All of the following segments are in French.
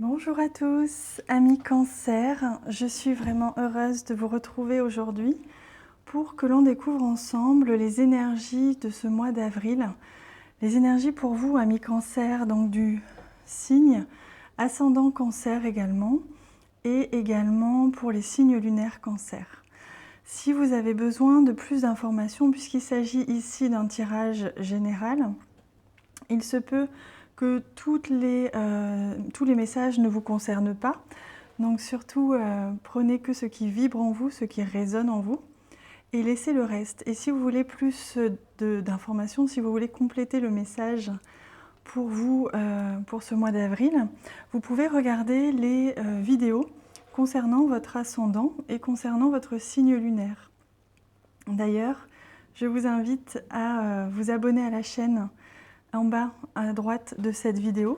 Bonjour à tous, amis Cancer, je suis vraiment heureuse de vous retrouver aujourd'hui pour que l'on découvre ensemble les énergies de ce mois d'avril. Les énergies pour vous, amis Cancer, donc du signe ascendant Cancer également, et également pour les signes lunaires Cancer. Si vous avez besoin de plus d'informations, puisqu'il s'agit ici d'un tirage général, il se peut que tous les messages ne vous concernent pas. Donc surtout, prenez que ce qui vibre en vous, ce qui résonne en vous, et laissez le reste. Et si vous voulez plus d'informations, si vous voulez compléter le message pour vous, pour ce mois d'avril, vous pouvez regarder les vidéos concernant votre ascendant et concernant votre signe lunaire. D'ailleurs, je vous invite à vous abonner à la chaîne en bas à droite de cette vidéo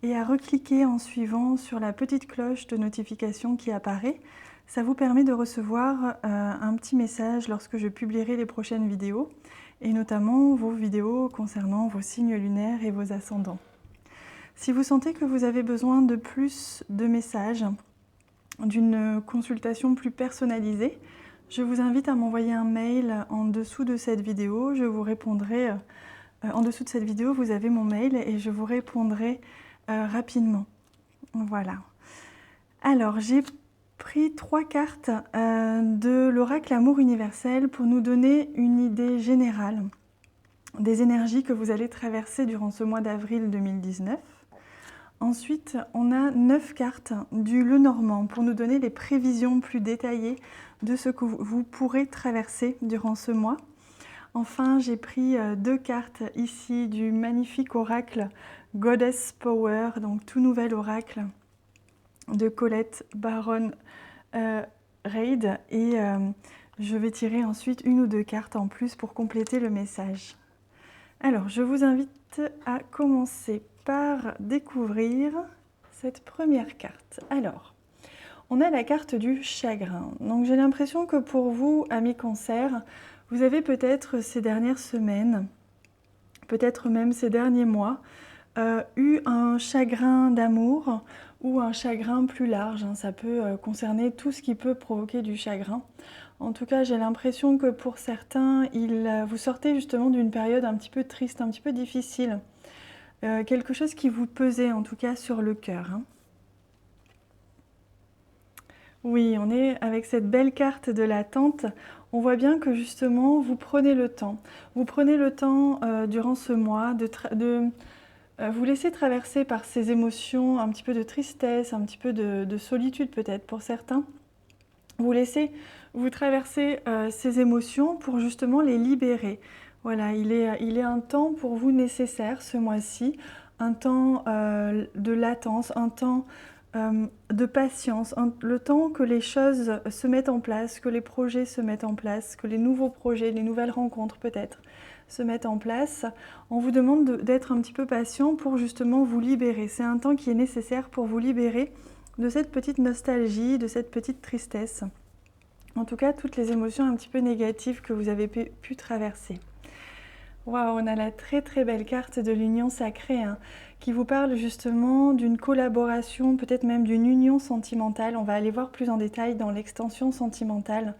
et à recliquer en suivant sur la petite cloche de notification qui apparaît. Ça vous permet de recevoir un petit message lorsque je publierai les prochaines vidéos et notamment vos vidéos concernant vos signes lunaires et vos ascendants. Si vous sentez que vous avez besoin de plus de messages, d'une consultation plus personnalisée, je vous invite à m'envoyer un mail en dessous de cette vidéo. Je vous répondrai en dessous de cette vidéo, vous avez mon mail et je vous répondrai rapidement. Voilà. Alors, j'ai pris 3 cartes de l'oracle Amour universel pour nous donner une idée générale des énergies que vous allez traverser durant ce mois d'avril 2019. Ensuite, on a 9 cartes du Lenormand pour nous donner les prévisions plus détaillées de ce que vous pourrez traverser durant ce mois. Enfin, j'ai pris 2 cartes ici du magnifique oracle Goddess Power, donc tout nouvel oracle de Colette Baron Reid. Et je vais tirer ensuite 1 ou 2 cartes en plus pour compléter le message. Alors, je vous invite à commencer par découvrir cette première carte. Alors, on a la carte du chagrin. Donc, j'ai l'impression que pour vous, amis Cancer, vous avez peut-être ces dernières semaines, peut-être même ces derniers mois, eu un chagrin d'amour ou un chagrin plus large. Ça peut concerner tout ce qui peut provoquer du chagrin. En tout cas, j'ai l'impression que pour certains, vous sortez justement d'une période un petit peu triste, un petit peu difficile. Quelque chose qui vous pesait en tout cas sur le cœur. Oui, on est avec cette belle carte de l'attente. On voit bien que justement, vous prenez le temps. Vous prenez le temps durant ce mois de vous laisser traverser par ces émotions, un petit peu de tristesse, un petit peu de solitude peut-être pour certains. Vous laissez vous traverser ces émotions pour justement les libérer. Voilà, il est un temps pour vous nécessaire ce mois-ci, un temps de latence, un temps de patience, le temps que les choses se mettent en place, que les projets se mettent en place, que les nouveaux projets, les nouvelles rencontres peut-être se mettent en place. On vous demande d'être un petit peu patient pour justement vous libérer. C'est un temps qui est nécessaire pour vous libérer de cette petite nostalgie, de cette petite tristesse. En tout cas, toutes les émotions un petit peu négatives que vous avez pu traverser. Waouh, on a la très très belle carte de l'union sacrée qui vous parle justement d'une collaboration, peut-être même d'une union sentimentale. On va aller voir plus en détail dans l'extension sentimentale.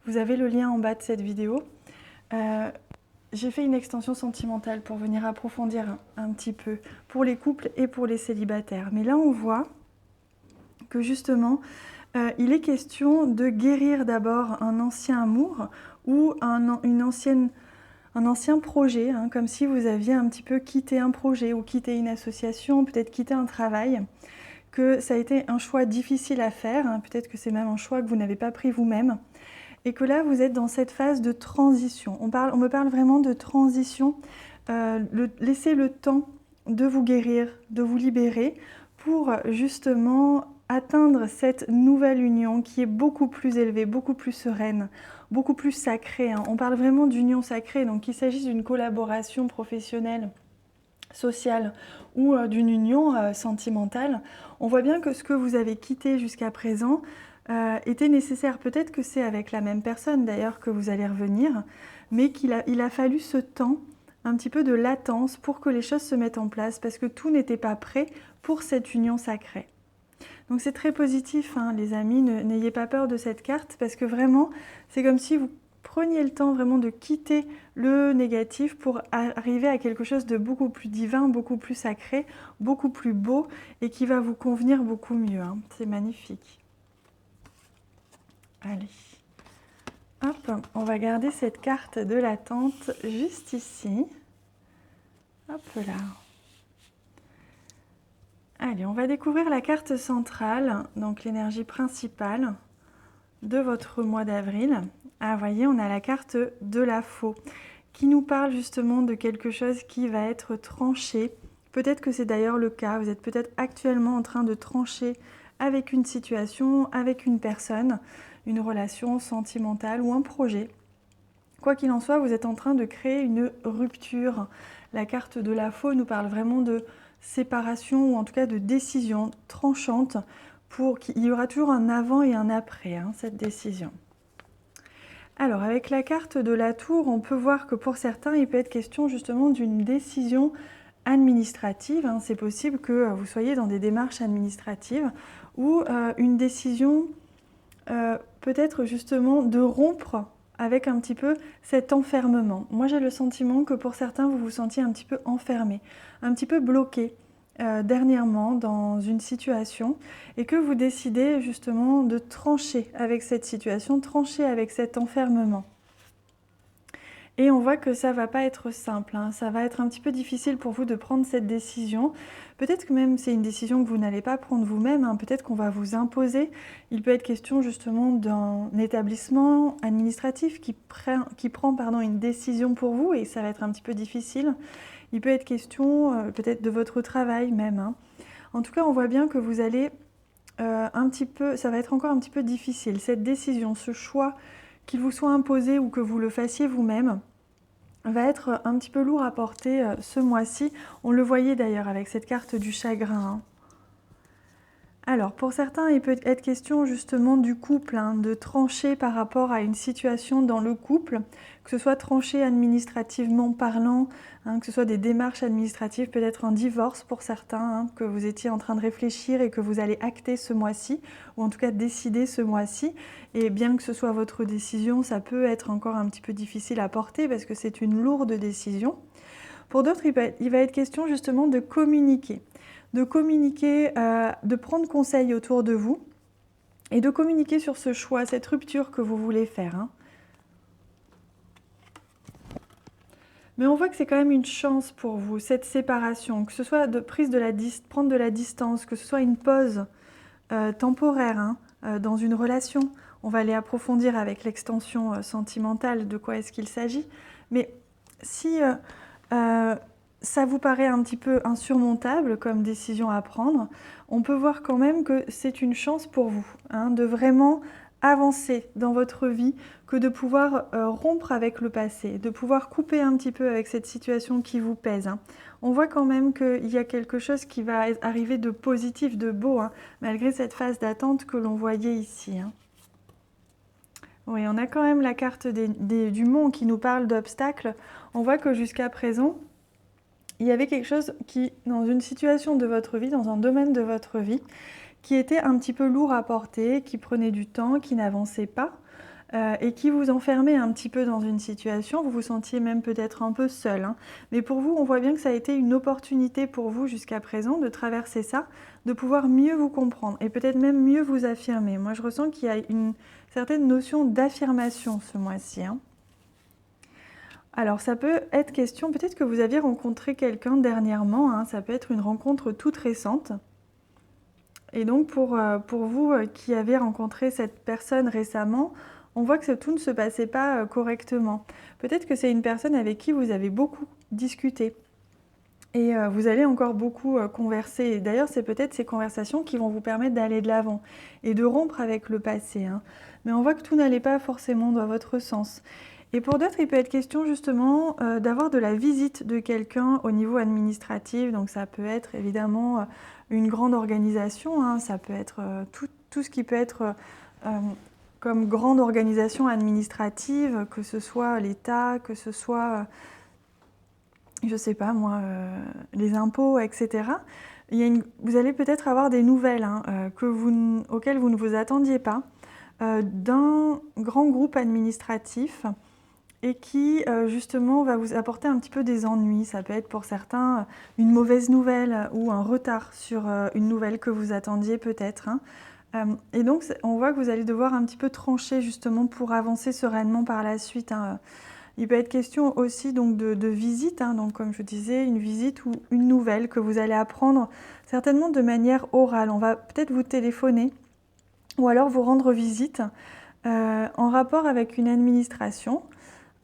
Vous avez le lien en bas de cette vidéo. J'ai fait une extension sentimentale pour venir approfondir un petit peu pour les couples et pour les célibataires. Mais là, on voit que justement, il est question de guérir d'abord un ancien amour ou un ancien projet, comme si vous aviez un petit peu quitté un projet ou quitté une association, peut-être quitté un travail, que ça a été un choix difficile à faire, peut-être que c'est même un choix que vous n'avez pas pris vous-même, et que là vous êtes dans cette phase de transition. On me parle vraiment de transition, laissez le temps de vous guérir, de vous libérer, pour justement atteindre cette nouvelle union qui est beaucoup plus élevée, beaucoup plus sereine, beaucoup plus sacrée. On parle vraiment d'union sacrée, donc qu'il s'agisse d'une collaboration professionnelle, sociale ou d'une union sentimentale. On voit bien que ce que vous avez quitté jusqu'à présent était nécessaire. Peut-être que c'est avec la même personne d'ailleurs que vous allez revenir, mais il a fallu ce temps, un petit peu de latence pour que les choses se mettent en place, parce que tout n'était pas prêt pour cette union sacrée. Donc c'est très positif, hein, les amis, n'ayez pas peur de cette carte parce que vraiment, c'est comme si vous preniez le temps vraiment de quitter le négatif pour arriver à quelque chose de beaucoup plus divin, beaucoup plus sacré, beaucoup plus beau et qui va vous convenir beaucoup mieux, hein. C'est magnifique. Allez, hop, on va garder cette carte de l'attente juste ici. Hop là. Allez, on va découvrir la carte centrale, donc l'énergie principale de votre mois d'avril. Ah, vous voyez, on a la carte de la faux, qui nous parle justement de quelque chose qui va être tranché. Peut-être que c'est d'ailleurs le cas, vous êtes peut-être actuellement en train de trancher avec une situation, avec une personne, une relation sentimentale ou un projet. Quoi qu'il en soit, vous êtes en train de créer une rupture. La carte de la faux nous parle vraiment de séparation ou en tout cas de décision tranchante pour qu'il y aura toujours un avant et un après, hein, cette décision. Alors avec la carte de la tour, on peut voir que pour certains, il peut être question justement d'une décision administrative, hein. C'est possible que vous soyez dans des démarches administratives ou une décision peut-être justement de rompre avec un petit peu cet enfermement. Moi j'ai le sentiment que pour certains vous vous sentiez un petit peu enfermé, un petit peu bloqué dernièrement dans une situation et que vous décidez justement de trancher avec cette situation, trancher avec cet enfermement. Et on voit que ça va pas être simple, hein. Ça va être un petit peu difficile pour vous de prendre cette décision. Peut-être que même c'est une décision que vous n'allez pas prendre vous-même, hein. Peut-être qu'on va vous imposer. Il peut être question justement d'un établissement administratif qui prend une décision pour vous et ça va être un petit peu difficile. Il peut être question peut-être de votre travail même, hein. En tout cas, on voit bien que vous allez ça va être encore un petit peu difficile. Cette décision, ce choix, qu'il vous soit imposé ou que vous le fassiez vous-même, va être un petit peu lourd à porter ce mois-ci. On le voyait d'ailleurs avec cette carte du chagrin, hein. Alors, pour certains, il peut être question justement du couple, hein, de trancher par rapport à une situation dans le couple, que ce soit trancher administrativement parlant, hein, que ce soit des démarches administratives, peut-être un divorce pour certains, hein, que vous étiez en train de réfléchir et que vous allez acter ce mois-ci, ou en tout cas décider ce mois-ci. Et bien que ce soit votre décision, ça peut être encore un petit peu difficile à porter parce que c'est une lourde décision. Pour d'autres, il va être question justement de communiquer, de prendre conseil autour de vous et de communiquer sur ce choix, cette rupture que vous voulez faire, hein. Mais on voit que c'est quand même une chance pour vous, cette séparation, que ce soit de prendre de la distance, que ce soit une pause temporaire, hein, dans une relation. On va aller approfondir avec l'extension sentimentale de quoi est-ce qu'il s'agit. Mais si ça vous paraît un petit peu insurmontable comme décision à prendre, on peut voir quand même que c'est une chance pour vous, hein, de vraiment avancer dans votre vie, que de pouvoir rompre avec le passé, de pouvoir couper un petit peu avec cette situation qui vous pèse, hein. On voit quand même qu'il y a quelque chose qui va arriver de positif, de beau, hein, malgré cette phase d'attente que l'on voyait ici, hein. Oui, on a quand même la carte du mont qui nous parle d'obstacles. On voit que jusqu'à présent, il y avait quelque chose qui, dans une situation de votre vie, dans un domaine de votre vie, qui était un petit peu lourd à porter, qui prenait du temps, qui n'avançait pas et qui vous enfermait un petit peu dans une situation. Vous vous sentiez même peut-être un peu seul, hein. Mais pour vous, on voit bien que ça a été une opportunité pour vous jusqu'à présent de traverser ça, de pouvoir mieux vous comprendre et peut-être même mieux vous affirmer. Moi, je ressens qu'il y a une certaine notion d'affirmation ce mois-ci, hein. Alors, ça peut être question, peut-être que vous aviez rencontré quelqu'un dernièrement, hein, ça peut être une rencontre toute récente. Et donc, pour vous qui avez rencontré cette personne récemment, on voit que tout ne se passait pas correctement. Peut-être que c'est une personne avec qui vous avez beaucoup discuté. Et vous allez encore beaucoup converser. D'ailleurs, c'est peut-être ces conversations qui vont vous permettre d'aller de l'avant et de rompre avec le passé, hein. Mais on voit que tout n'allait pas forcément dans votre sens. Et pour d'autres, il peut être question justement d'avoir de la visite de quelqu'un au niveau administratif. Donc ça peut être évidemment une grande organisation, hein. Ça peut être tout ce qui peut être comme grande organisation administrative, que ce soit l'État, que ce soit, je ne sais pas moi, les impôts, etc. vous allez peut-être avoir des nouvelles hein, auxquelles vous ne vous attendiez pas, d'un grand groupe administratif et qui justement va vous apporter un petit peu des ennuis. Ça peut être pour certains une mauvaise nouvelle ou un retard sur une nouvelle que vous attendiez peut-être. Hein. Et donc on voit que vous allez devoir un petit peu trancher justement pour avancer sereinement par la suite. Hein. Il peut être question aussi donc de visite, hein, donc comme je disais, une visite ou une nouvelle que vous allez apprendre certainement de manière orale. On va peut-être vous téléphoner ou alors vous rendre visite en rapport avec une administration.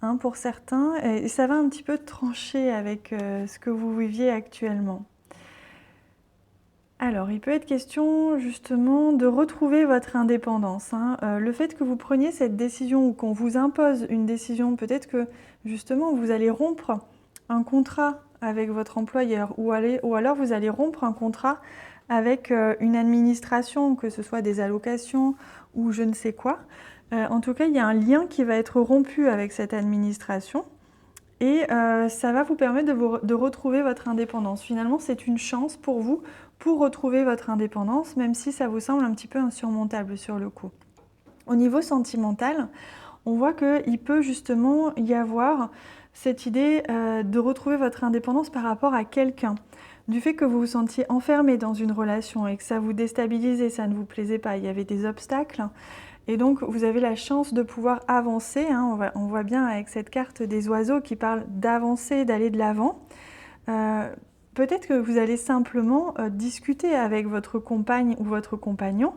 Hein, pour certains, et ça va un petit peu trancher avec ce que vous viviez actuellement. Alors, il peut être question justement de retrouver votre indépendance. Hein. Le fait que vous preniez cette décision ou qu'on vous impose une décision, peut-être que justement vous allez rompre un contrat avec votre employeur ou alors vous allez rompre un contrat avec une administration, que ce soit des allocations ou je ne sais quoi. En tout cas, il y a un lien qui va être rompu avec cette administration et ça va vous permettre de retrouver votre indépendance. Finalement, c'est une chance pour vous pour retrouver votre indépendance, même si ça vous semble un petit peu insurmontable sur le coup. Au niveau sentimental, on voit qu'il peut justement y avoir cette idée de retrouver votre indépendance par rapport à quelqu'un. Du fait que vous vous sentiez enfermé dans une relation et que ça vous déstabilisait, ça ne vous plaisait pas, il y avait des obstacles. Et donc, vous avez la chance de pouvoir avancer. Hein. On voit bien avec cette carte des oiseaux qui parle d'avancer, d'aller de l'avant. Peut-être que vous allez simplement discuter avec votre compagne ou votre compagnon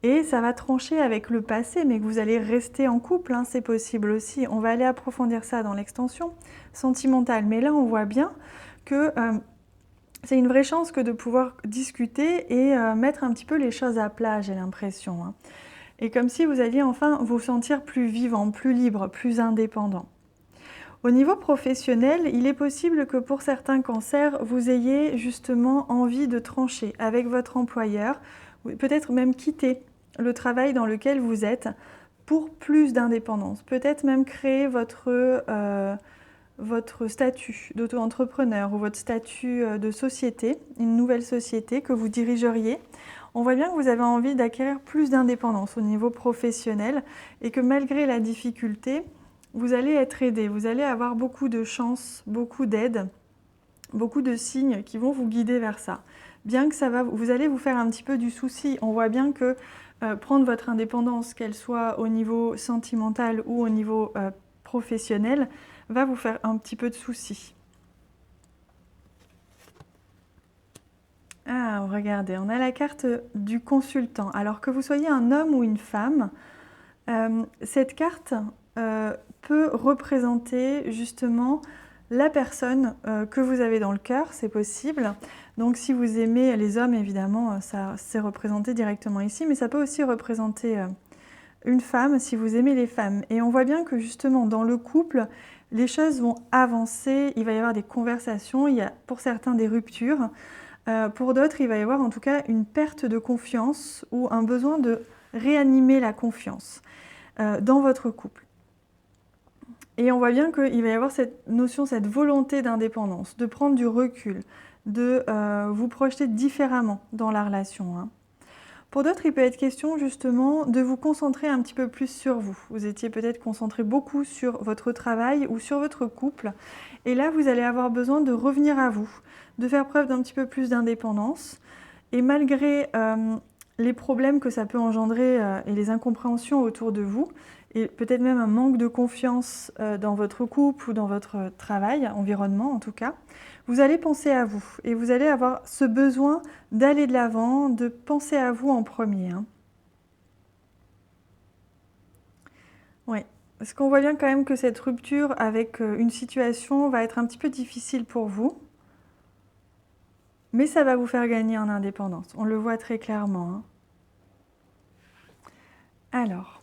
et ça va trancher avec le passé, mais que vous allez rester en couple, hein, c'est possible aussi. On va aller approfondir ça dans l'extension sentimentale. Mais là, on voit bien que c'est une vraie chance que de pouvoir discuter et mettre un petit peu les choses à plat, j'ai l'impression. Hein. Et comme si vous alliez enfin vous sentir plus vivant, plus libre, plus indépendant. Au niveau professionnel, il est possible que pour certains cancers, vous ayez justement envie de trancher avec votre employeur, peut-être même quitter le travail dans lequel vous êtes pour plus d'indépendance, peut-être même créer votre statut d'auto-entrepreneur ou votre statut de société, une nouvelle société que vous dirigeriez. On voit bien que vous avez envie d'acquérir plus d'indépendance au niveau professionnel et que malgré la difficulté, vous allez être aidé, vous allez avoir beaucoup de chance, beaucoup d'aide, beaucoup de signes qui vont vous guider vers ça. Bien que vous allez vous faire un petit peu du souci, on voit bien que prendre votre indépendance, qu'elle soit au niveau sentimental ou au niveau professionnel, va vous faire un petit peu de souci. Ah, regardez, on a la carte du consultant. Alors que vous soyez un homme ou une femme, cette carte peut représenter justement la personne que vous avez dans le cœur, c'est possible. Donc si vous aimez les hommes, évidemment, ça c'est représenté directement ici, mais ça peut aussi représenter une femme si vous aimez les femmes. Et on voit bien que justement dans le couple, les choses vont avancer, il va y avoir des conversations, il y a pour certains des ruptures, pour d'autres il va y avoir en tout cas une perte de confiance ou un besoin de réanimer la confiance dans votre couple. Et on voit bien qu'il va y avoir cette notion, cette volonté d'indépendance, de prendre du recul, de vous projeter différemment dans la relation. Hein. Pour d'autres, il peut être question justement de vous concentrer un petit peu plus sur vous. Vous étiez peut-être concentré beaucoup sur votre travail ou sur votre couple. Et là, vous allez avoir besoin de revenir à vous, de faire preuve d'un petit peu plus d'indépendance. Et malgré les problèmes que ça peut engendrer et les incompréhensions autour de vous, et peut-être même un manque de confiance dans votre couple ou dans votre travail, environnement en tout cas, vous allez penser à vous et vous allez avoir ce besoin d'aller de l'avant, de penser à vous en premier. Hein. Oui, parce qu'on voit bien quand même que cette rupture avec une situation va être un petit peu difficile pour vous, mais ça va vous faire gagner en indépendance, on le voit très clairement. Hein. Alors,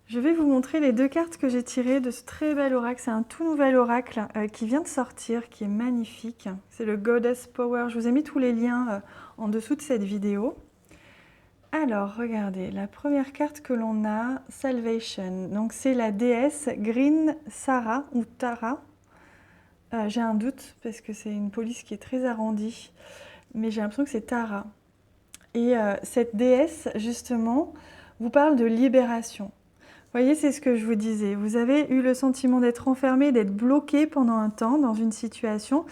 je vais vous montrer les deux cartes que j'ai tirées de ce très bel oracle. C'est un tout nouvel oracle qui vient de sortir, qui est magnifique. C'est le Goddess Power. Je vous ai mis tous les liens en dessous de cette vidéo. Alors, regardez, la première carte que l'on a, Salvation. Donc, c'est la déesse Green Sarah ou Tara. J'ai un doute parce que c'est une police qui est très arrondie, mais j'ai l'impression que c'est Tara. Et cette déesse, justement, vous parle de libération. Vous voyez, c'est ce que je vous disais. Vous avez eu le sentiment d'être enfermé, d'être bloqué pendant un temps dans une situation,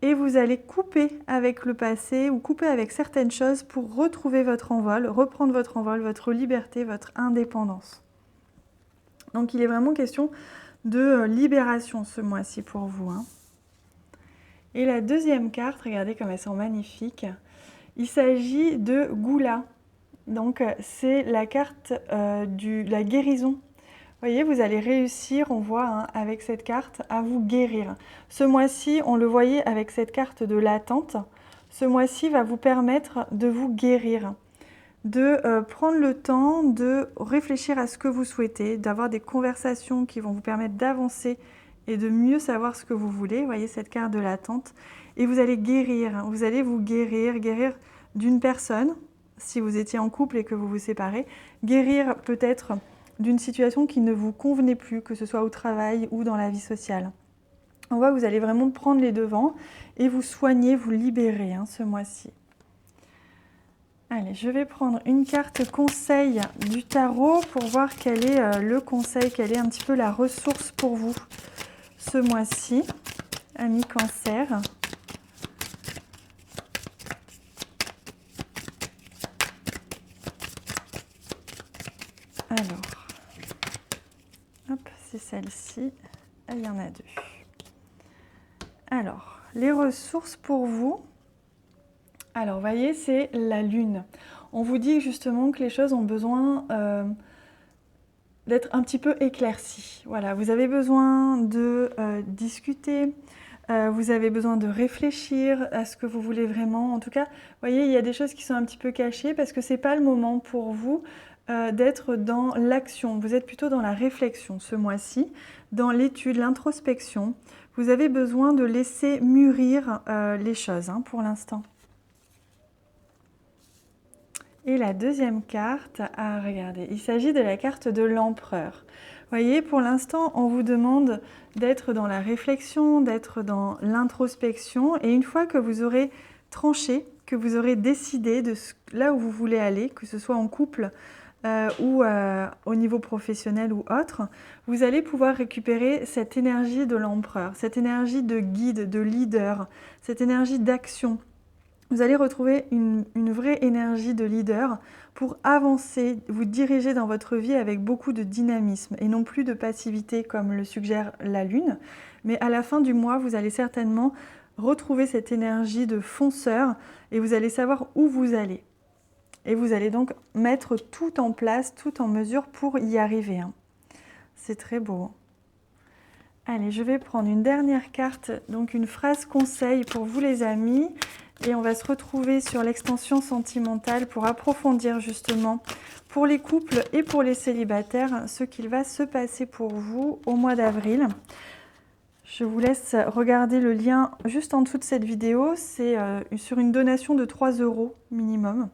et vous allez couper avec le passé ou couper avec certaines choses pour retrouver votre envol, reprendre votre envol, votre liberté, votre indépendance. Donc il est vraiment question de libération ce mois-ci pour vous, hein. Et la deuxième carte, regardez comme elles sont magnifiques. Il s'agit de Goula. Donc c'est la carte de la guérison. Vous voyez, vous allez réussir, on voit hein, avec cette carte, à vous guérir. Ce mois-ci, on le voyait avec cette carte de l'attente. Ce mois-ci va vous permettre de vous guérir, de prendre le temps de réfléchir à ce que vous souhaitez, d'avoir des conversations qui vont vous permettre d'avancer et de mieux savoir ce que vous voulez. Vous voyez cette carte de l'attente. Et vous allez guérir, vous allez vous guérir d'une personne, si vous étiez en couple et que vous vous séparez, guérir peut-être d'une situation qui ne vous convenait plus, que ce soit au travail ou dans la vie sociale. On voit que vous allez vraiment prendre les devants et vous soigner, vous libérer hein, ce mois-ci. Allez, je vais prendre une carte conseil du tarot pour voir quel est le conseil, quelle est un petit peu la ressource pour vous ce mois-ci, amis Cancer. Alors, hop, c'est celle-ci. Il y en a deux. Alors, les ressources pour vous. Alors, vous voyez, c'est la lune. On vous dit justement que les choses ont besoin d'être un petit peu éclaircies. Voilà, vous avez besoin de discuter, vous avez besoin de réfléchir à ce que vous voulez vraiment. En tout cas, vous voyez, il y a des choses qui sont un petit peu cachées parce que ce n'est pas le moment pour vous d'être dans l'action. Vous êtes plutôt dans la réflexion ce mois-ci, dans l'étude, l'introspection. Vous avez besoin de laisser mûrir les choses hein, pour l'instant. Et la deuxième carte, regardez, il s'agit de la carte de l'empereur. Vous voyez, pour l'instant, on vous demande d'être dans la réflexion, d'être dans l'introspection. Et une fois que vous aurez tranché, que vous aurez décidé de là où vous voulez aller, que ce soit en couple ou au niveau professionnel ou autre, vous allez pouvoir récupérer cette énergie de l'empereur, cette énergie de guide, de leader, cette énergie d'action. Vous allez retrouver une vraie énergie de leader pour avancer, vous diriger dans votre vie avec beaucoup de dynamisme et non plus de passivité comme le suggère la Lune. Mais à la fin du mois, vous allez certainement retrouver cette énergie de fonceur et vous allez savoir où vous allez. Et vous allez donc mettre tout en place, tout en mesure pour y arriver. C'est très beau. Allez, je vais prendre une dernière carte, donc une phrase conseil pour vous les amis. Et on va se retrouver sur l'extension sentimentale pour approfondir justement pour les couples et pour les célibataires ce qu'il va se passer pour vous au mois d'avril. Je vous laisse regarder le lien juste en dessous de cette vidéo. C'est sur une donation de 3 € minimum.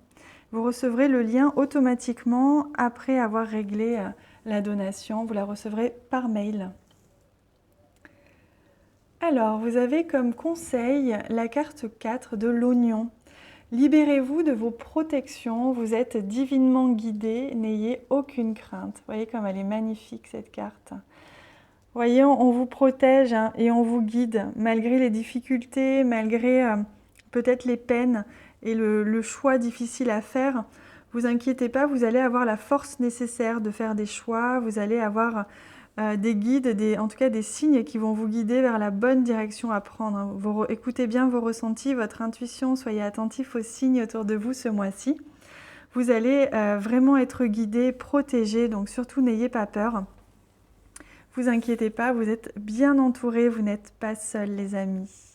Vous recevrez le lien automatiquement après avoir réglé la donation. Vous la recevrez par mail. Alors, vous avez comme conseil la carte 4 de l'oignon. Libérez-vous de vos protections, vous êtes divinement guidé, n'ayez aucune crainte. Vous voyez comme elle est magnifique cette carte. Vous voyez, on vous protège hein, et on vous guide, malgré les difficultés, malgré peut-être les peines et le choix difficile à faire. Vous inquiétez pas, vous allez avoir la force nécessaire de faire des choix, vous allez avoir des guides, en tout cas des signes qui vont vous guider vers la bonne direction à prendre. Écoutez bien vos ressentis, votre intuition, soyez attentifs aux signes autour de vous ce mois-ci. Vous allez vraiment être guidé, protégé, donc surtout n'ayez pas peur. Vous inquiétez pas, vous êtes bien entourés, vous n'êtes pas seuls les amis.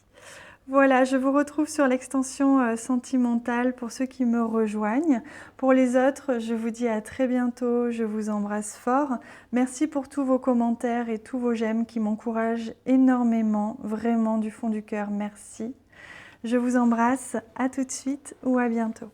Voilà, je vous retrouve sur l'extension sentimentale pour ceux qui me rejoignent. Pour les autres, je vous dis à très bientôt, je vous embrasse fort. Merci pour tous vos commentaires et tous vos j'aime qui m'encouragent énormément, vraiment du fond du cœur, merci. Je vous embrasse, à tout de suite ou à bientôt.